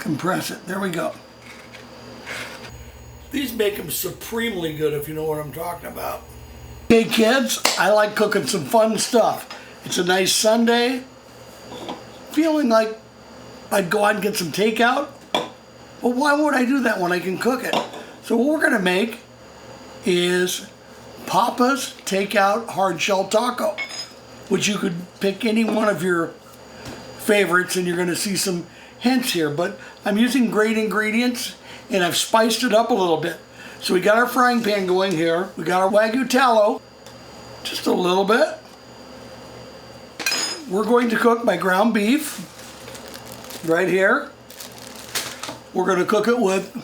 compress it. There we go. These make them supremely good, if you know what I'm talking about. Hey kids, I like cooking some fun stuff. It's a nice Sunday. Feeling like I'd go out and get some takeout. Well, why would I do that when I can cook it? So what we're gonna make is Poppa's Takeout Hard Shell Taco, which you could pick any one of your favorites, and you're gonna see some hints here, but I'm using great ingredients and I've spiced it up a little bit. So we got our frying pan going here. We got our Wagyu tallow, just a little bit. We're going to cook my ground beef right here. We're going to cook it with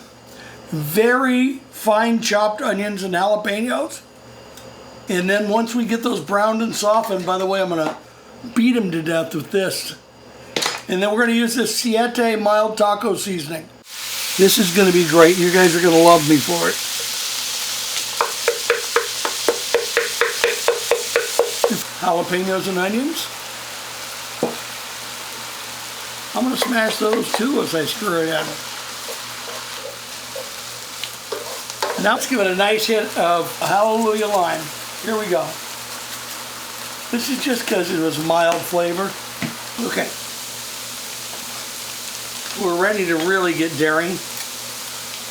very fine chopped onions and jalapenos. And then once we get those browned and softened, by the way, I'm going to beat them to death with this. And then we're going to use this Siete mild taco seasoning. This is going to be great. You guys are going to love me for it. Jalapenos and onions. I'm going to smash those too as I stir it in. Now let's give it a nice hit of Jallelujah lime. Here we go. This is just because it was mild flavor. Okay. We're ready to really get daring.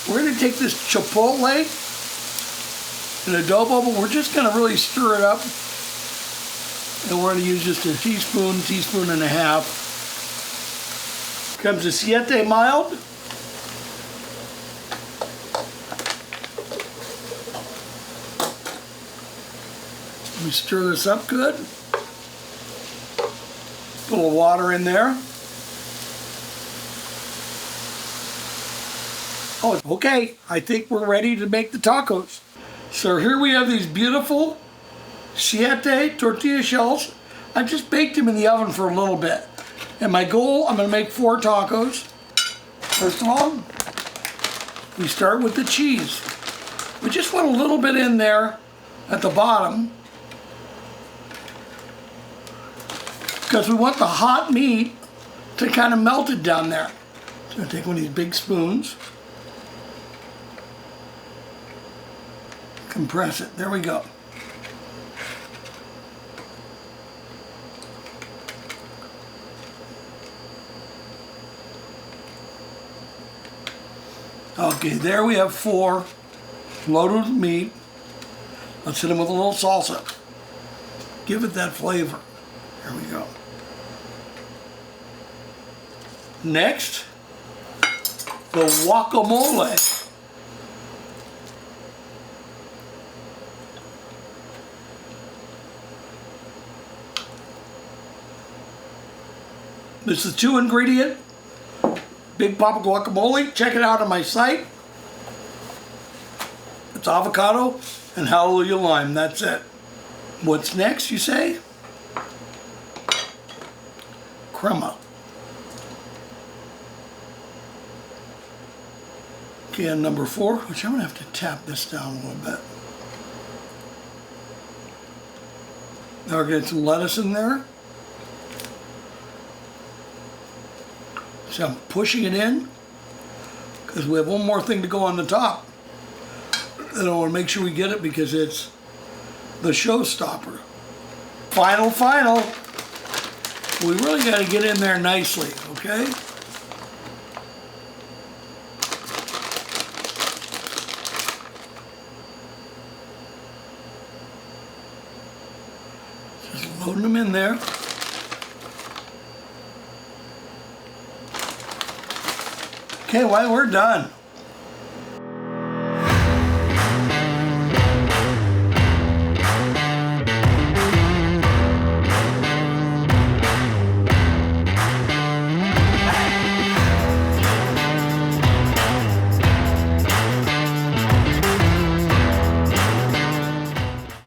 We're going to take this chipotle and adobo, but we're just going to really stir it up. And we're going to use just a teaspoon and a half. Comes the Siete mild. We stir this up good. Put a little water in there. Oh, okay, I think we're ready to make the tacos. So here we have these beautiful Siete tortilla shells. I just baked them in the oven for a little bit. And my goal, I'm gonna make 4 tacos. First of all, we start with the cheese. We just want a little bit in there at the bottom because we want the hot meat to kind of melt it down there. So I take one of these big spoons, compress it. There we go. Okay, there we have 4 loaded with meat. Let's hit them with a little salsa. Give it that flavor. There we go. Next, the guacamole. This is 2-ingredient Big Poppa guacamole. Check it out on my site. It's avocado and Jallelujah lime. That's it. What's next, you say? Crema. Okay, and number 4, which I'm going to have to tap this down a little bit. Now we're going to get some lettuce in there. So I'm pushing it in because we have one more thing to go on the top. And I want to make sure we get it because it's the showstopper. Final. We really got to get in there nicely, okay? Just loading them in there. Okay, well, we're done.